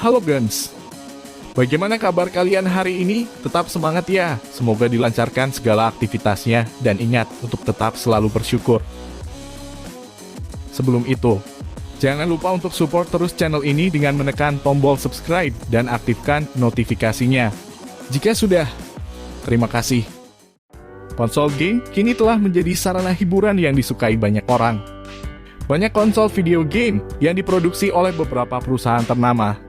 Halo Gens, bagaimana kabar kalian hari ini? Tetap semangat ya, semoga dilancarkan segala aktivitasnya, dan ingat untuk tetap selalu bersyukur. Sebelum itu, jangan lupa untuk support terus channel ini dengan menekan tombol subscribe dan aktifkan notifikasinya. Jika sudah, terima kasih. Konsol game kini telah menjadi sarana hiburan yang disukai banyak orang. Banyak konsol video game yang diproduksi oleh beberapa perusahaan ternama.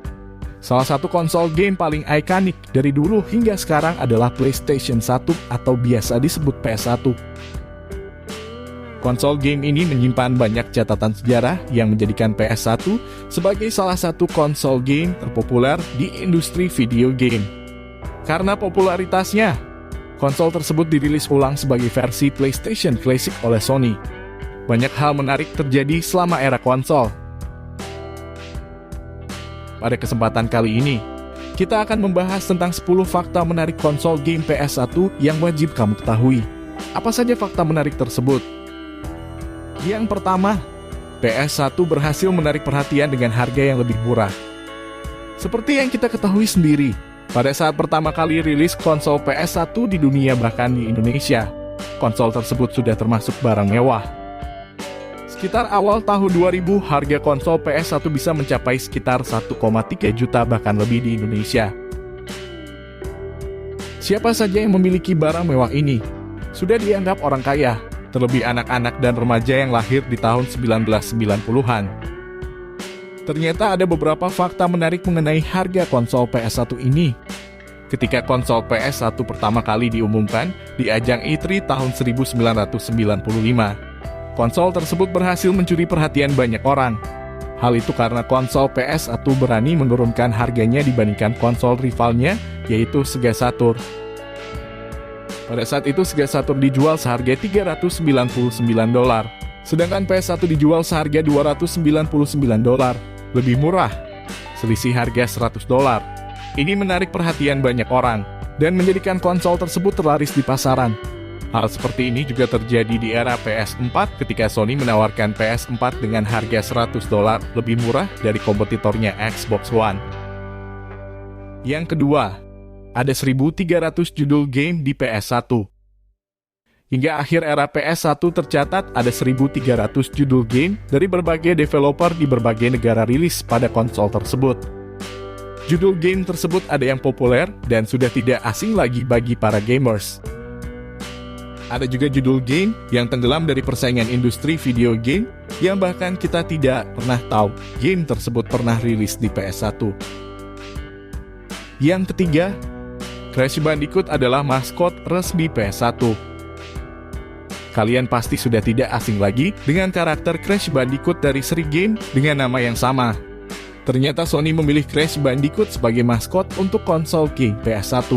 Salah satu konsol game paling ikonik dari dulu hingga sekarang adalah PlayStation 1 atau biasa disebut PS1. Konsol game ini menyimpan banyak catatan sejarah yang menjadikan PS1 sebagai salah satu konsol game terpopuler di industri video game. Karena popularitasnya, konsol tersebut dirilis ulang sebagai versi PlayStation Classic oleh Sony. Banyak hal menarik terjadi selama era konsol. Pada kesempatan kali ini, kita akan membahas tentang 10 fakta menarik konsol game PS1 yang wajib kamu ketahui. Apa saja fakta menarik tersebut? Yang pertama, PS1 berhasil menarik perhatian dengan harga yang lebih murah. Seperti yang kita ketahui sendiri, pada saat pertama kali rilis konsol PS1 di dunia bahkan di Indonesia, konsol tersebut sudah termasuk barang mewah. Sekitar awal tahun 2000, harga konsol PS1 bisa mencapai sekitar 1,3 juta bahkan lebih di Indonesia. Siapa saja yang memiliki barang mewah ini sudah dianggap orang kaya, terlebih anak-anak dan remaja yang lahir di tahun 1990-an. Ternyata ada beberapa fakta menarik mengenai harga konsol PS1 ini. Ketika konsol PS1 pertama kali diumumkan di ajang E3 tahun 1995, konsol tersebut berhasil mencuri perhatian banyak orang. Hal itu karena konsol PS1 berani menurunkan harganya dibandingkan konsol rivalnya, yaitu Sega Saturn. Pada saat itu Sega Saturn dijual seharga $399, sedangkan PS1 dijual seharga $299, lebih murah, selisih harga $100. Ini menarik perhatian banyak orang, dan menjadikan konsol tersebut terlaris di pasaran. Hal seperti ini juga terjadi di era PS4 ketika Sony menawarkan PS4 dengan harga $100 lebih murah dari kompetitornya Xbox One. Yang kedua, ada 1.300 judul game di PS1. Hingga akhir era PS1 tercatat ada 1.300 judul game dari berbagai developer di berbagai negara rilis pada konsol tersebut. Judul game tersebut ada yang populer dan sudah tidak asing lagi bagi para gamers. Ada juga judul game yang tenggelam dari persaingan industri video game yang bahkan kita tidak pernah tahu game tersebut pernah rilis di PS1. Yang ketiga, Crash Bandicoot adalah maskot resmi PS1. Kalian pasti sudah tidak asing lagi dengan karakter Crash Bandicoot dari seri game dengan nama yang sama. Ternyata Sony memilih Crash Bandicoot sebagai maskot untuk konsol game PS1.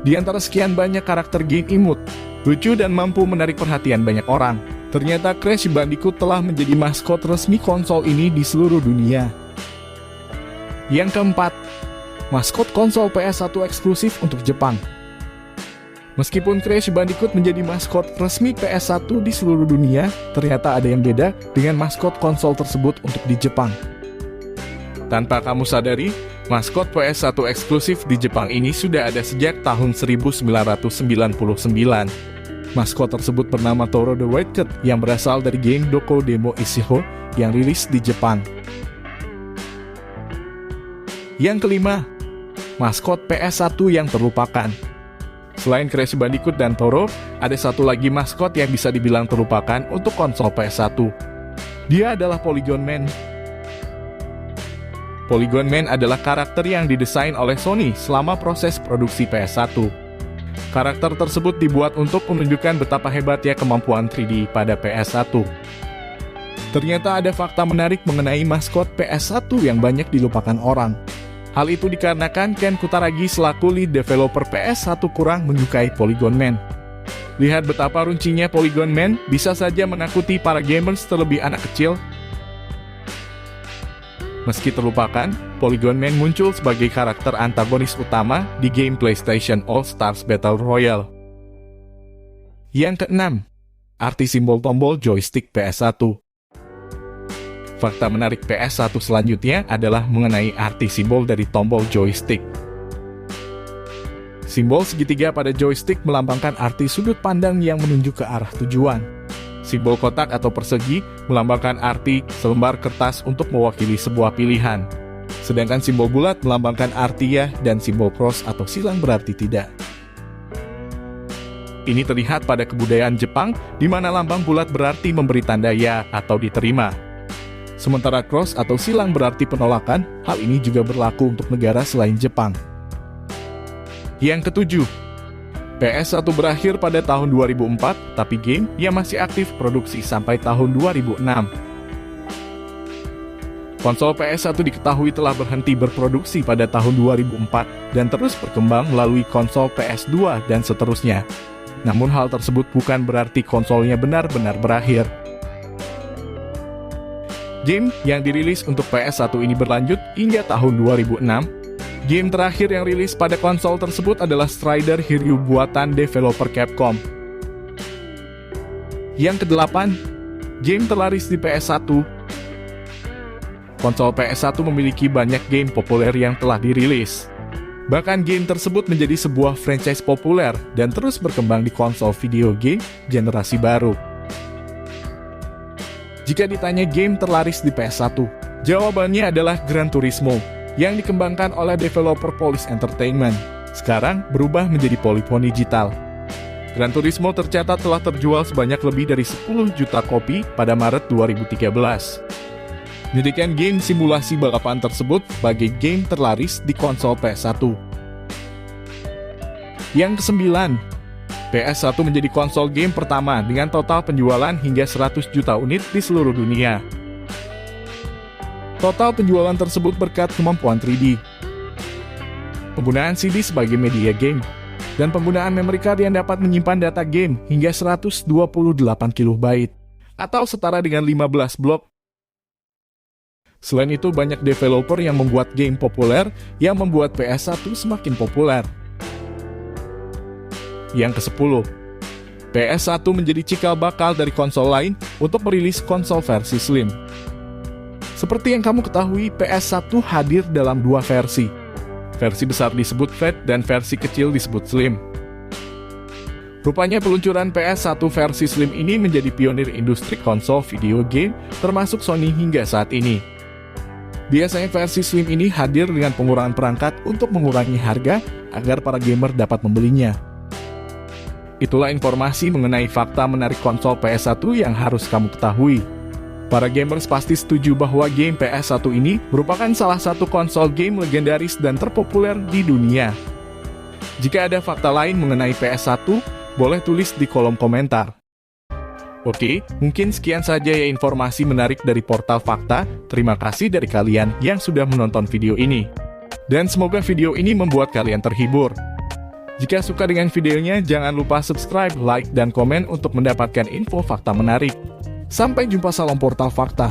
Di antara sekian banyak karakter game imut, lucu dan mampu menarik perhatian banyak orang, ternyata Crash Bandicoot telah menjadi maskot resmi konsol ini di seluruh dunia. Yang keempat, maskot konsol PS1 eksklusif untuk Jepang. Meskipun Crash Bandicoot menjadi maskot resmi PS1 di seluruh dunia, ternyata ada yang beda dengan maskot konsol tersebut untuk di Jepang. Tanpa kamu sadari, maskot PS1 eksklusif di Jepang ini sudah ada sejak tahun 1999. Maskot tersebut bernama Toro the White Cat yang berasal dari game Doko Demo Ishiho yang rilis di Jepang. Yang kelima, maskot PS1 yang terlupakan. Selain Crash Bandicoot dan Toro, ada satu lagi maskot yang bisa dibilang terlupakan untuk konsol PS1. Dia adalah Polygon Man. Polygon Man adalah karakter yang didesain oleh Sony selama proses produksi PS1. Karakter tersebut dibuat untuk menunjukkan betapa hebatnya kemampuan 3D pada PS1. Ternyata ada fakta menarik mengenai maskot PS1 yang banyak dilupakan orang. Hal itu dikarenakan Ken Kutaragi selaku lead developer PS1 kurang menyukai Polygon Man. Lihat betapa runcinya Polygon Man bisa saja menakuti para gamers terlebih anak kecil. Meski terlupakan, Polygon Man muncul sebagai karakter antagonis utama di game PlayStation All Stars Battle Royale. Yang keenam, arti simbol tombol joystick PS1. Fakta menarik PS1 selanjutnya adalah mengenai arti simbol dari tombol joystick. Simbol segitiga pada joystick melambangkan arti sudut pandang yang menunjuk ke arah tujuan. Simbol kotak atau persegi melambangkan arti selembar kertas untuk mewakili sebuah pilihan. Sedangkan simbol bulat melambangkan arti ya, dan simbol cross atau silang berarti tidak. Ini terlihat pada kebudayaan Jepang, di mana lambang bulat berarti memberi tanda ya atau diterima. Sementara cross atau silang berarti penolakan. Hal ini juga berlaku untuk negara selain Jepang. Yang ketujuh, PS1 berakhir pada tahun 2004, tapi game yang masih aktif produksi sampai tahun 2006. Konsol PS1 diketahui telah berhenti berproduksi pada tahun 2004 dan terus berkembang melalui konsol PS2 dan seterusnya. Namun hal tersebut bukan berarti konsolnya benar-benar berakhir. Game yang dirilis untuk PS1 ini berlanjut hingga tahun 2006. Game terakhir yang rilis pada konsol tersebut adalah Strider Hiryu buatan developer Capcom. Yang kedelapan, game terlaris di PS1. Konsol PS1 memiliki banyak game populer yang telah dirilis. Bahkan game tersebut menjadi sebuah franchise populer dan terus berkembang di konsol video game generasi baru. Jika ditanya game terlaris di PS1, jawabannya adalah Gran Turismo, yang dikembangkan oleh developer Police Entertainment, sekarang berubah menjadi Polyphony Digital. Gran Turismo tercatat telah terjual sebanyak lebih dari 10 juta kopi pada Maret 2013. Menjadikan game simulasi balapan tersebut sebagai game terlaris di konsol PS1. Yang kesembilan, PS1 menjadi konsol game pertama dengan total penjualan hingga 100 juta unit di seluruh dunia. Total penjualan tersebut berkat kemampuan 3D, penggunaan CD sebagai media game, dan penggunaan memory card yang dapat menyimpan data game hingga 128 KB, atau setara dengan 15 blok. Selain itu, banyak developer yang membuat game populer yang membuat PS1 semakin populer. Yang ke-10, PS1 menjadi cikal bakal dari konsol lain untuk merilis konsol versi slim. Seperti yang kamu ketahui, PS1 hadir dalam dua versi. Versi besar disebut Fat dan versi kecil disebut Slim. Rupanya peluncuran PS1 versi Slim ini menjadi pionir industri konsol video game, termasuk Sony hingga saat ini. Biasanya versi Slim ini hadir dengan pengurangan perangkat untuk mengurangi harga agar para gamer dapat membelinya. Itulah informasi mengenai fakta menarik konsol PS1 yang harus kamu ketahui. Para gamers pasti setuju bahwa game PS1 ini merupakan salah satu konsol game legendaris dan terpopuler di dunia. Jika ada fakta lain mengenai PS1, boleh tulis di kolom komentar. Oke, mungkin sekian saja ya informasi menarik dari Portal Fakta. Terima kasih dari kalian yang sudah menonton video ini. Dan semoga video ini membuat kalian terhibur. Jika suka dengan videonya, jangan lupa subscribe, like, dan komen untuk mendapatkan info fakta menarik. Sampai jumpa, salam Portal Fakta.